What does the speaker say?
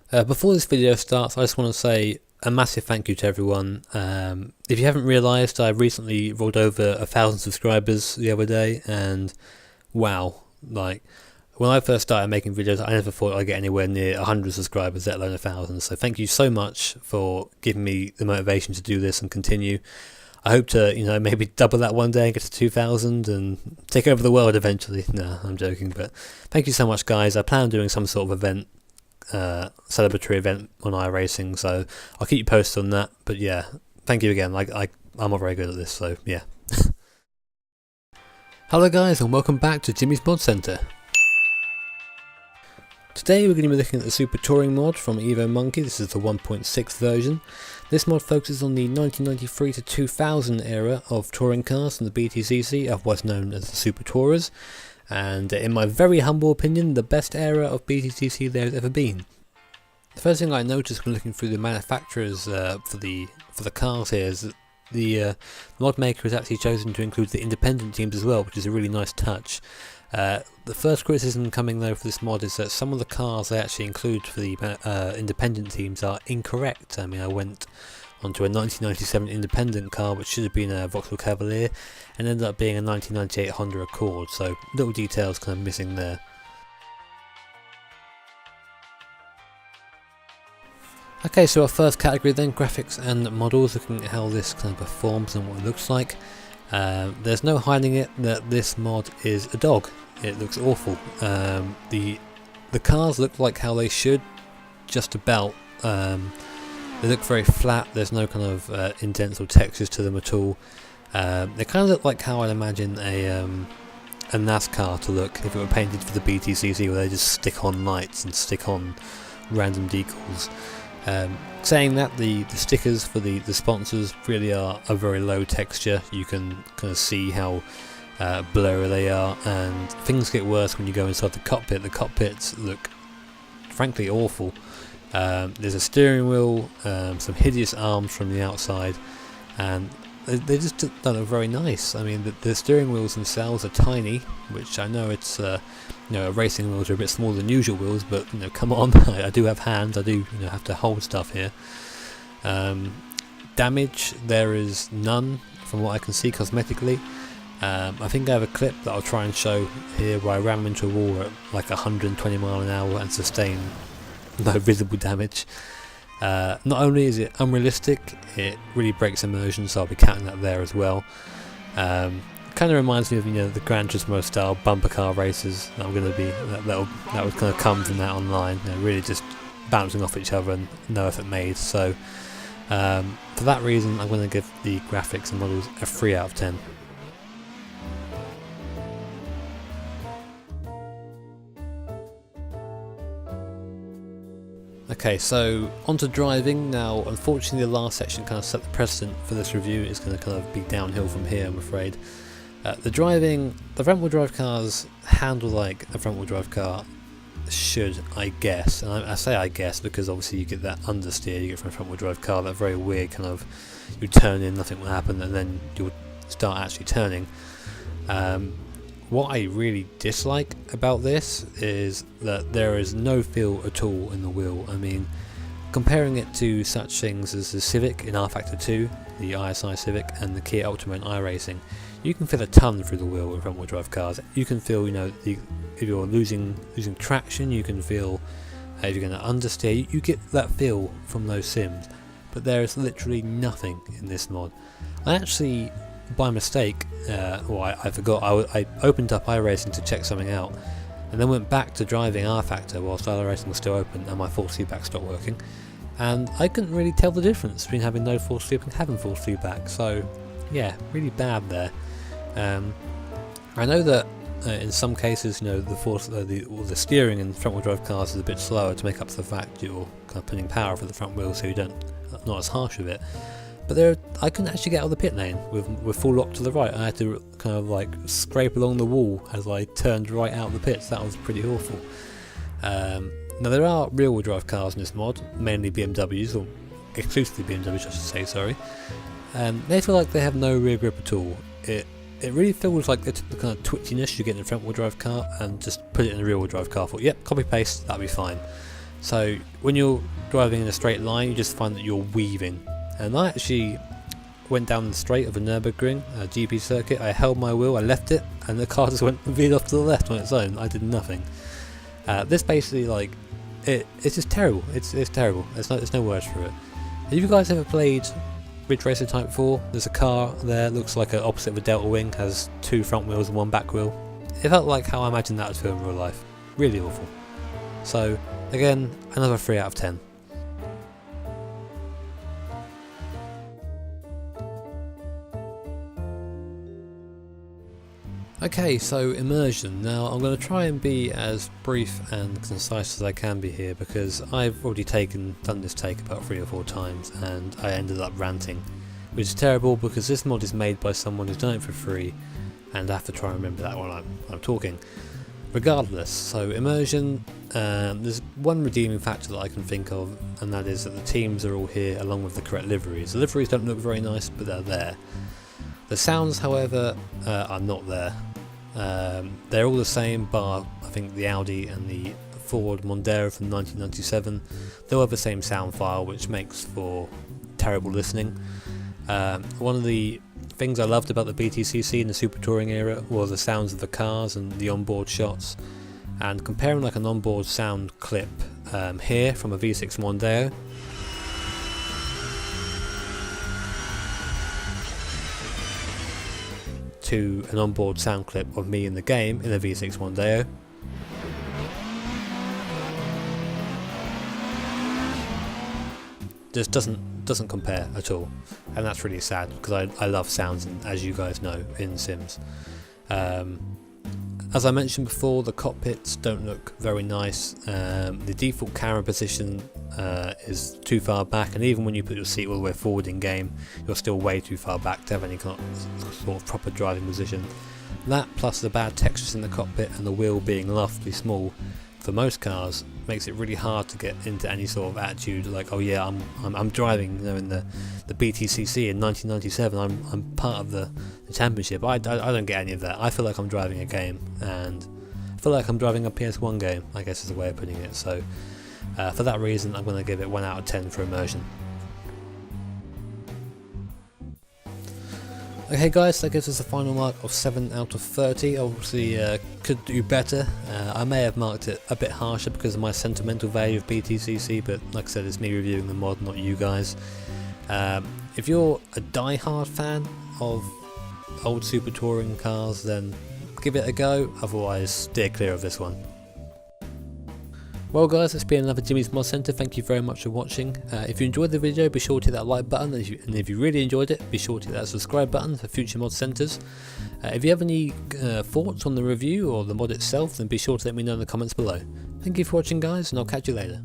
Before this video starts, I just want to say a massive thank you to everyone. If you haven't realised, I recently rolled over 1,000 subscribers the other day, and wow, like when I first started making videos, I never thought I'd get anywhere near 100 subscribers, let alone 1,000. So thank you so much for giving me the motivation to do this and continue. I hope to, maybe double that one day and get to 2,000 and take over the world eventually. No, I'm joking, but thank you so much, guys. I plan on doing some sort of event, celebratory event on iRacing, so I'll keep you posted on that. But yeah, thank you again. I'm not very good at this, so yeah. Hello guys, and welcome back to Jimmy's Mod Center. Today we're going to be looking at the Super Touring mod from Evo Monkey. This is the 1.6 version. This mod focuses on the 1993 to 2000 era of touring cars from the BTCC, otherwise known as the Super Tourers, and in my very humble opinion, the best era of BTCC there has ever been. The first thing I noticed when looking through the manufacturers for the cars here is that the mod maker has actually chosen to include the independent teams as well, which is a really nice touch. The first criticism coming though for this mod is that some of the cars they actually include for the independent teams are incorrect. I mean, I went onto a 1997 independent car which should have been a Vauxhall Cavalier and ended up being a 1998 Honda Accord, so little details kind of missing there. Okay, so our first category then, graphics and models, looking at how this kind of performs and what it looks like. There's no hiding it that this mod is a dog. It looks awful. The cars look like how they should, just about. They look very flat. There's no kind of indents or textures to them at all. They kind of look like how I'd imagine a NASCAR to look if it were painted for the BTCC, where they just stick on lights and stick on random decals. Saying that, the stickers for the sponsors really are a very low texture. You can kind of see how blurry they are, and things get worse when you go inside the cockpit. The cockpits look frankly awful. There's a steering wheel, some hideous arms from the outside, and they just don't look very nice. I mean, the steering wheels themselves are tiny, which I know it's racing wheels are a bit smaller than usual wheels, but come on, I do have hands. I do have to hold stuff here. Damage, there is none from what I can see cosmetically. I think I have a clip that I'll try and show here where I ran into a wall at like 120 miles an hour and sustained no visible damage. Not only is it unrealistic, it really breaks immersion, so I'll be counting that there as well. Kind of reminds me of the Gran Turismo style bumper car races that I'm going to be that would kind of come from that online. Really just bouncing off each other and no effort made. So for that reason, I'm going to give the graphics and models a 3 out of 10. Okay, so onto driving now. Unfortunately, the last section kind of set the precedent for this review. It's going to kind of be downhill from here, I'm afraid. The driving, the front-wheel drive cars handle like a front-wheel drive car should, I guess. And I say I guess because obviously you get that understeer you get from a front-wheel drive car, that very weird kind of, you turn in, nothing will happen, and then you'll start actually turning. What I really dislike about this is that there is no feel at all in the wheel. I mean, comparing it to such things as the Civic in rFactor 2, the ISI Civic, and the Kia Optima in iRacing, you can feel a ton through the wheel in front-wheel drive cars. You can feel, if you're losing traction, you can feel if you're going to understeer. You get that feel from those sims, but there is literally nothing in this mod. I actually, by mistake, I forgot, I opened up iRacing to check something out, and then went back to driving rFactor whilst iRacing was still open and my force feedback stopped working, and I couldn't really tell the difference between having no force feedback and having force feedback. So yeah, really bad there. I know that in some cases, the steering in front-wheel drive cars is a bit slower to make up for the fact you're kind of putting power for the front wheel, so you not as harsh with it. But I couldn't actually get out of the pit lane with full lock to the right. I had to kind of like scrape along the wall as I turned right out of the pits. That was pretty awful. Now there are rear-wheel drive cars in this mod, mainly BMWs, or exclusively BMWs I should say, sorry. They feel like they have no rear grip at all. It really feels like they took the kind of twitchiness you get in a front-wheel drive car and just put it in a rear-wheel drive car. Thought, yep, copy-paste, that'll be fine. So when you're driving in a straight line, you just find that you're weaving. And I actually went down the straight of a Nürburgring GP circuit. I held my wheel, I left it, and the car just went veered off to the left on its own. I did nothing. This basically, like, it's just terrible. It's terrible. There's no words for it. Have you guys ever played Ridge Racer Type 4? There's a car there, looks like an opposite of a Delta Wing, has 2 front wheels and 1 back wheel. It felt like how I imagined that would feel in real life. Really awful. So, again, another 3 out of 10. Okay, so Immersion. Now I'm going to try and be as brief and concise as I can be here, because I've already done this take about 3 or 4 times and I ended up ranting, which is terrible because this mod is made by someone who's done it for free and I have to try and remember that while I'm talking. Regardless, so Immersion, there's one redeeming factor that I can think of, and that is that the teams are all here along with the correct liveries. The liveries don't look very nice, but they're there. The sounds, however, are not there. They're all the same, bar I think the Audi and the Ford Mondeo from 1997. They all have the same sound file, which makes for terrible listening. One of the things I loved about the BTCC in the Super Touring era was the sounds of the cars and the onboard shots. And comparing like an onboard sound clip here from a V6 Mondeo to an onboard sound clip of me in the game in a V6 Mondeo, just doesn't compare at all, and that's really sad because I love sounds, as you guys know, in Sims. As I mentioned before, the cockpits don't look very nice. The default camera position is too far back, and even when you put your seat all the way forward in game, you're still way too far back to have any sort of proper driving position. That, plus the bad textures in the cockpit and the wheel being laughably small for most cars, makes it really hard to get into any sort of attitude like, oh yeah, I'm driving, you know, in the BTCC in 1997. I'm part of the championship. I don't get any of that. I feel like I'm driving a game, and I feel like I'm driving a PS1 game, I guess is the way of putting it. So for that reason, I'm going to give it 1 out of 10 for Immersion. Okay guys, that gives us a final mark of 7 out of 30. Obviously could do better. I may have marked it a bit harsher because of my sentimental value of BTCC, but like I said, it's me reviewing the mod, not you guys. If you're a die-hard fan of old Super Touring cars, then give it a go, otherwise steer clear of this one. Well guys, it's been another Jimmy's Mod Centre. Thank you very much for watching. If you enjoyed the video, be sure to hit that like button, and if you really enjoyed it, be sure to hit that subscribe button for future Mod Centres. If you have any thoughts on the review or the mod itself, then be sure to let me know in the comments below. Thank you for watching guys, and I'll catch you later.